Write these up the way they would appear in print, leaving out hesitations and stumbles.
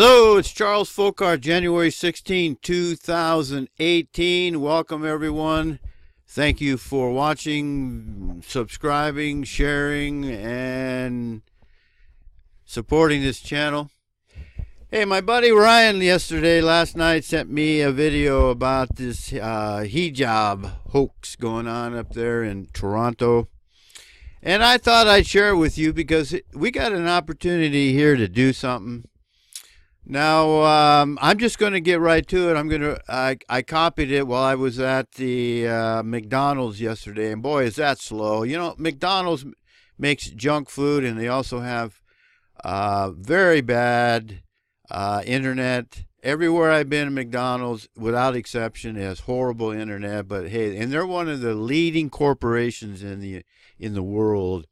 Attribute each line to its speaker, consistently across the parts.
Speaker 1: Hello, it's Charles Fockaert, January 16, 2018. Welcome, everyone. Thank you for watching, subscribing, sharing, and supporting this channel. Hey, my buddy Ryan last night sent me a video about this hijab hoax going on up there in Toronto. And I thought I'd share it with you because we got an opportunity here to do something. Now, I'm just going to get right to it. I copied it while I was at the McDonald's yesterday, and boy, is that slow. You know, McDonald's makes junk food, and they also have very bad internet. Everywhere I've been at McDonald's, without exception, has horrible internet. But hey, and they're one of the leading corporations in the world,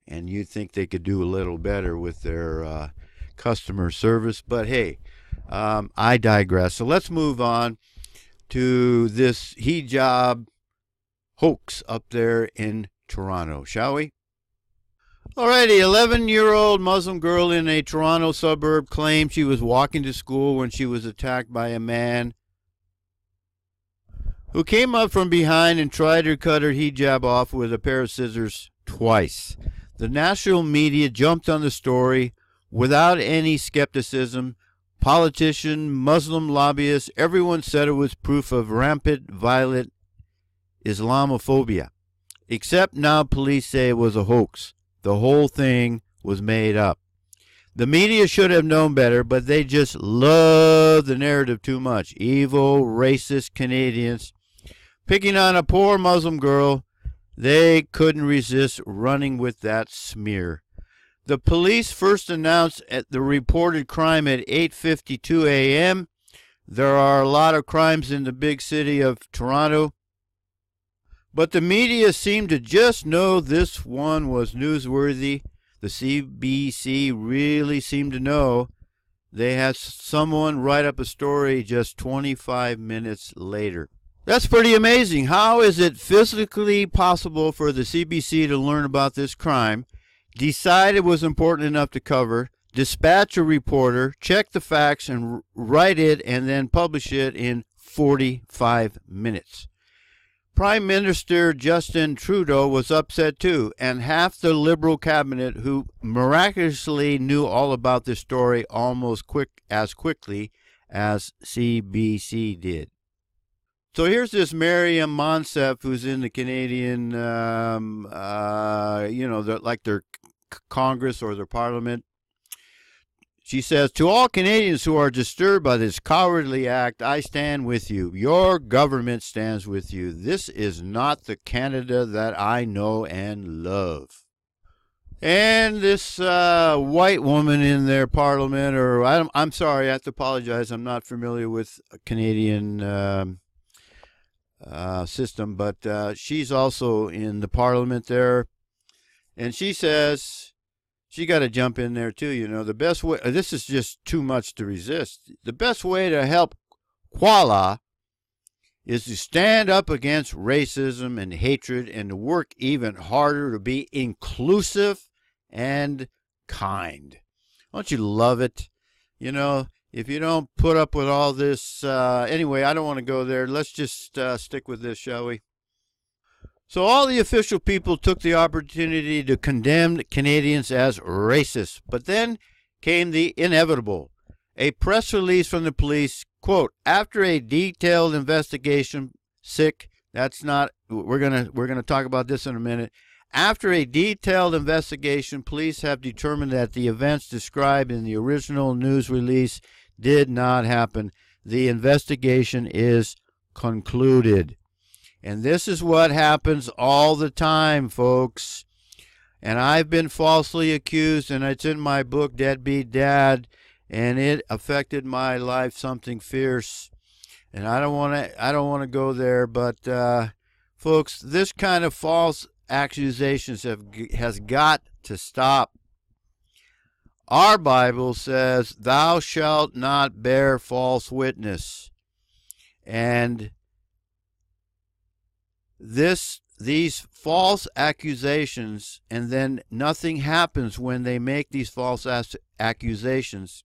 Speaker 1: and you'd think they could do a little better with their customer service. But hey, I digress. So let's move on to this hijab hoax up there in Toronto, shall we? Alrighty, 11-year-old Muslim girl in a Toronto suburb claimed she was walking to school when she was attacked by a man who came up from behind and tried to cut her hijab off with a pair of scissors twice. The national media jumped on the story without any skepticism. Politicians, Muslim lobbyists, everyone said it was proof of rampant, violent Islamophobia. Except now police say it was a hoax. The whole thing was made up. The media should have known better, but they just love the narrative too much. Evil, racist Canadians picking on a poor Muslim girl. They couldn't resist running with that smear. The police first announced the reported crime at 8:52 a.m. There are a lot of crimes in the big city of Toronto, but the media seemed to just know this one was newsworthy. The CBC really seemed to know. They had someone write up a story just 25 minutes later. That's pretty amazing. How is it physically possible for the CBC to learn about this crime, decide it was important enough to cover, dispatch a reporter, check the facts, and write it, and then publish it in 45 minutes? Prime Minister Justin Trudeau was upset too, and half the Liberal cabinet, who miraculously knew all about this story almost as quickly as CBC did. So here's this Miriam Monsef, who's in the Canadian, like their Congress or their Parliament. She says, "To all Canadians who are disturbed by this cowardly act, I stand with you. Your government stands with you. This is not the Canada that I know and love." And this white woman in their Parliament, or I'm sorry, I have to apologize. I'm not familiar with Canadian system, but she's also in the Parliament there, and she says she got to jump in there too. You know, the best way, this is just too much to resist. The best way to help Khawlah is to stand up against racism and hatred, and to work even harder to be inclusive and kind. Don't you love it? You know, if you don't put up with all this, anyway, I don't want to go there. Let's just stick with this, shall we? So all the official people took the opportunity to condemn Canadians as racist. But then came the inevitable. A press release from the police, quote, "After a detailed investigation," that's not, we're gonna talk about this in a minute. "After a detailed investigation, police have determined that the events described in the original news release did not happen. The investigation is concluded." And this is what happens all the time, folks. And I've been falsely accused, and it's in my book, Deadbeat Dad, and it affected my life something fierce. And I don't want to go there, but folks, this kind of false accusations has got to stop. Our Bible says, "Thou shalt not bear false witness." And these false accusations, and then nothing happens when they make these false accusations,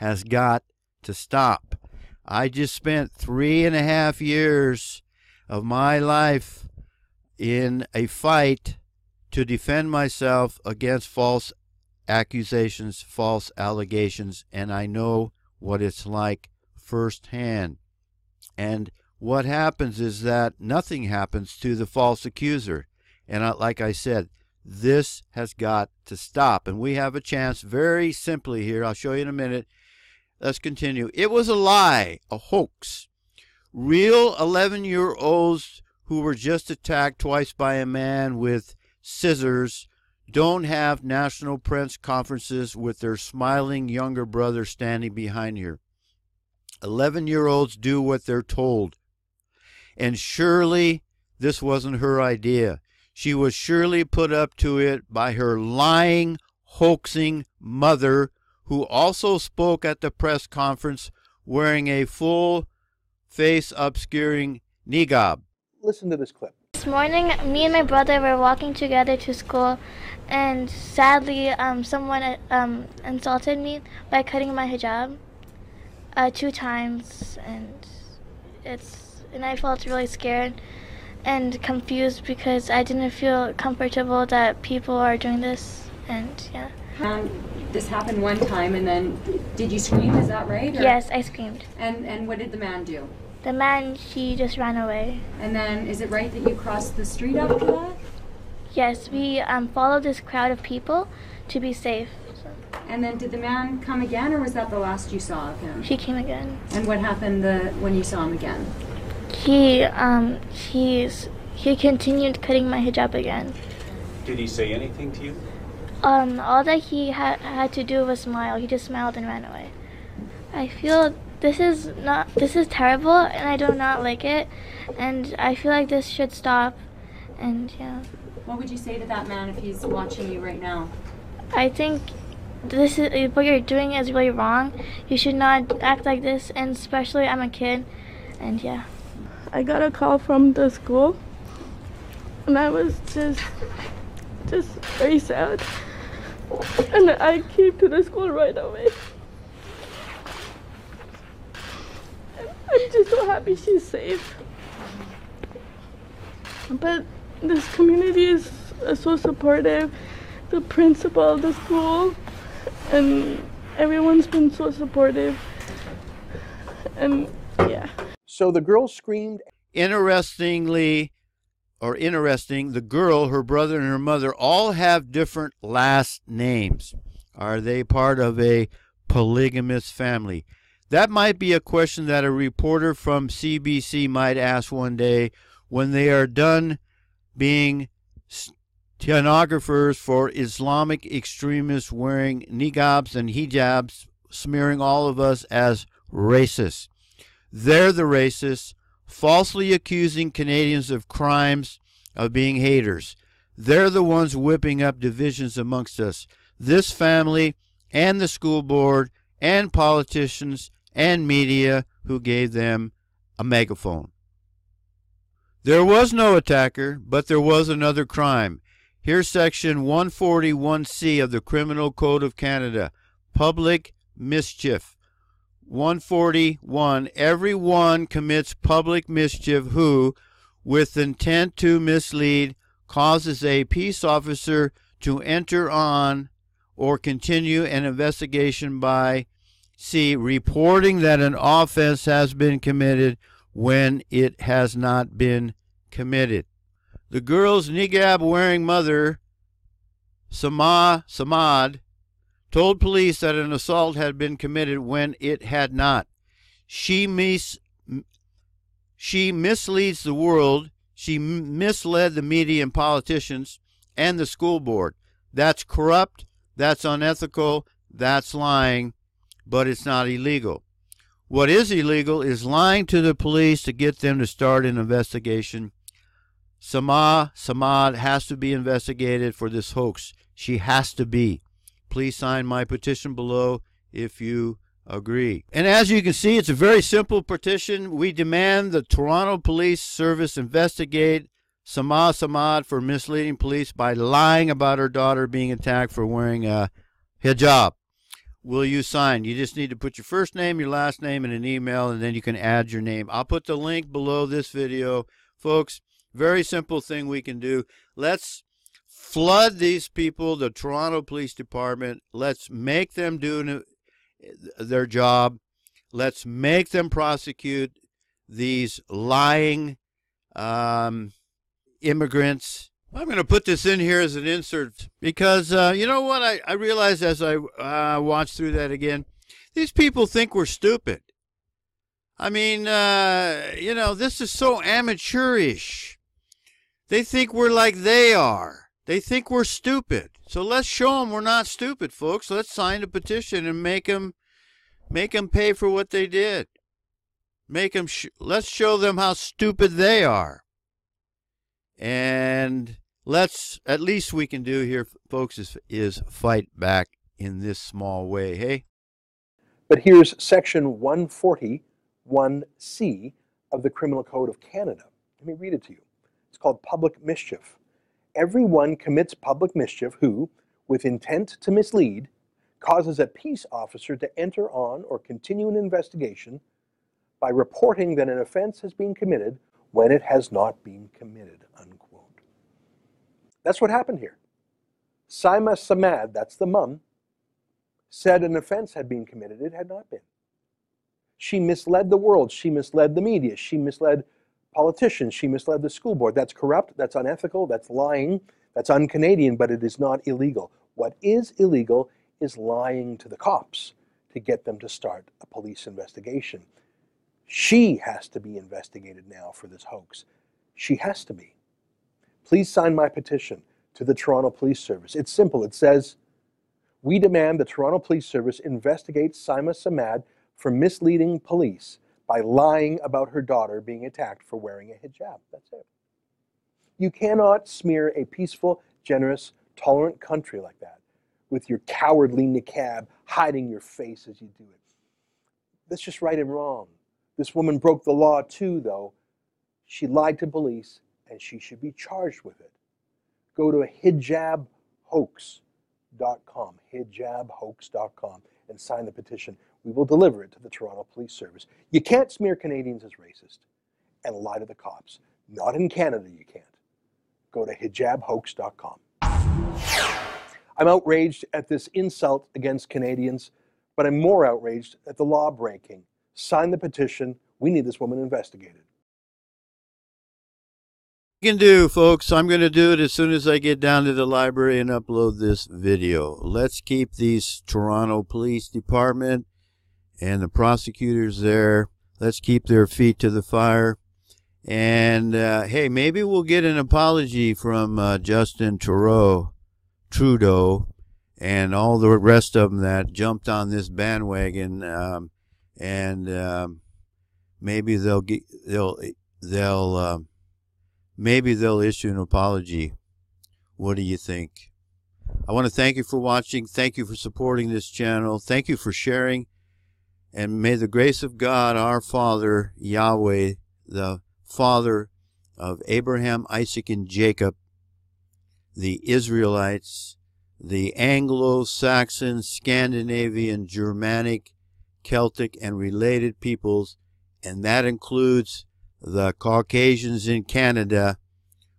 Speaker 1: has got to stop. I just spent 3.5 years of my life in a fight to defend myself against false accusations, false allegations, and I know what it's like firsthand. And what happens is that nothing happens to the false accuser. And like I said, this has got to stop. And we have a chance very simply here. I'll show you in a minute. Let's continue. It was a lie, a hoax. Real 11-year-olds who were just attacked twice by a man with scissors don't have national press conferences with their smiling younger brother standing behind her. 11-year-olds do what they're told. And surely this wasn't her idea. She was surely put up to it by her lying, hoaxing mother, who also spoke at the press conference wearing a full face obscuring niqab.
Speaker 2: Listen to this clip.
Speaker 3: This morning, me and my brother were walking together to school, and sadly, someone insulted me by cutting my hijab 2 times, and I felt really scared and confused because I didn't feel comfortable that people are doing this, and yeah.
Speaker 4: This happened one time, and then did you scream? Is that right? Or?
Speaker 3: Yes, I screamed.
Speaker 4: And what did the man do?
Speaker 3: The man, he just ran away.
Speaker 4: And then, is it right that you crossed the street after that?
Speaker 3: Yes, we followed this crowd of people to be safe. So.
Speaker 4: And then, did the man come again, or was that the last you saw of him?
Speaker 3: He came again.
Speaker 4: And what happened when you saw him again?
Speaker 3: He continued cutting my hijab again.
Speaker 2: Did he say anything to you?
Speaker 3: All that he had to do was smile. He just smiled and ran away. I feel this is terrible, and I do not like it, and I feel like this should stop, and yeah.
Speaker 4: What would you say to that man if he's watching you right now?
Speaker 3: I think what you're doing is really wrong. You should not act like this, and especially I'm a kid, and yeah.
Speaker 5: I got a call from the school, and I was just very sad, and I came to the school right away. I'm just so happy she's safe. But this community is so supportive. The principal, the school, and everyone's been so supportive. And yeah.
Speaker 2: So the girl screamed.
Speaker 1: Interesting, the girl, her brother, and her mother all have different last names. Are they part of a polygamous family? That might be a question that a reporter from CBC might ask one day when they are done being stenographers for Islamic extremists wearing niqabs and hijabs, smearing all of us as racists. They're the racists, falsely accusing Canadians of crimes, of being haters. They're the ones whipping up divisions amongst us. This family and the school board and politicians and media who gave them a megaphone. There was no attacker, but there was another crime. Here's section 141C of the Criminal Code of Canada, public mischief. 141, everyone commits public mischief who, with intent to mislead, causes a peace officer to enter on or continue an investigation by C, reporting that an offense has been committed when it has not been committed. The girl's niqab-wearing mother, Saima Samad, told police that an assault had been committed when it had not. She misleads the world. She misled the media and politicians and the school board. That's corrupt, that's unethical, that's lying, but it's not illegal. What is illegal is lying to the police to get them to start an investigation. Saima Samad has to be investigated for this hoax. She has to be. Please sign my petition below if you agree. And as you can see, it's a very simple petition. We demand the Toronto Police Service investigate Saima Samad for misleading police by lying about her daughter being attacked for wearing a hijab. will you sign? You just need to put your first name, your last name, and an email, and then you can add your name. I'll put the link below this video. Folks, very simple thing we can do. Let's flood these people, the Toronto Police Department. Let's make them do their job. Let's make them prosecute these lying immigrants. I'm going to put this in here as an insert because, you know what, I realized as I watched through that again, these people think we're stupid. I mean, you know, this is so amateurish. They think we're like they are. They think we're stupid. So let's show them we're not stupid, folks. Let's sign a petition and make them pay for what they did. Let's show them how stupid they are. And at least we can do here, folks, is fight back in this small way, hey?
Speaker 2: But here's Section 141C of the Criminal Code of Canada. Let me read it to you. It's called public mischief. Everyone commits public mischief who, with intent to mislead, causes a peace officer to enter on or continue an investigation by reporting that an offense has been committed when it has not been committed, unquote. That's what happened here. Saima Samad, that's the mum, said an offense had been committed. It had not been. She misled the world. She misled the media. She misled politicians. She misled the school board. That's corrupt. That's unethical. That's lying. That's un-Canadian, but it is not illegal. What is illegal is lying to the cops to get them to start a police investigation. She has to be investigated now for this hoax. She has to be. Please sign my petition to the Toronto Police Service. It's simple. It says, we demand the Toronto Police Service investigate Saima Samad for misleading police by lying about her daughter being attacked for wearing a hijab. That's it. You cannot smear a peaceful, generous, tolerant country like that with your cowardly niqab hiding your face as you do it. That's just right and wrong. This woman broke the law too, though. She lied to police, and she should be charged with it. Go to hijabhoax.com, hijabhoax.com, and sign the petition. We will deliver it to the Toronto Police Service. You can't smear Canadians as racist and lie to the cops. Not in Canada, you can't. Go to hijabhoax.com. I'm outraged at this insult against Canadians, but I'm more outraged at the law breaking. Sign the petition. We need this woman investigated.
Speaker 1: You can do, folks. I'm going to do it as soon as I get down to the library and upload this video. Let's keep these Toronto Police Department and the prosecutors there. Let's keep their feet to the fire. And, hey, maybe we'll get an apology from Justin Trudeau and all the rest of them that jumped on this bandwagon. Maybe maybe they'll issue an apology. What do you think? I want to thank you for watching. Thank you for supporting this channel. Thank you for sharing. And may the grace of God, our Father, Yahweh, the Father of Abraham, Isaac, and Jacob, the Israelites, the Anglo-Saxon, Scandinavian, Germanic, Celtic, and related peoples, and that includes the Caucasians in Canada,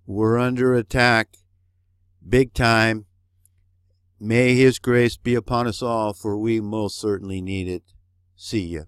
Speaker 1: were under attack big time. May His grace be upon us all, for we most certainly need it. See ya.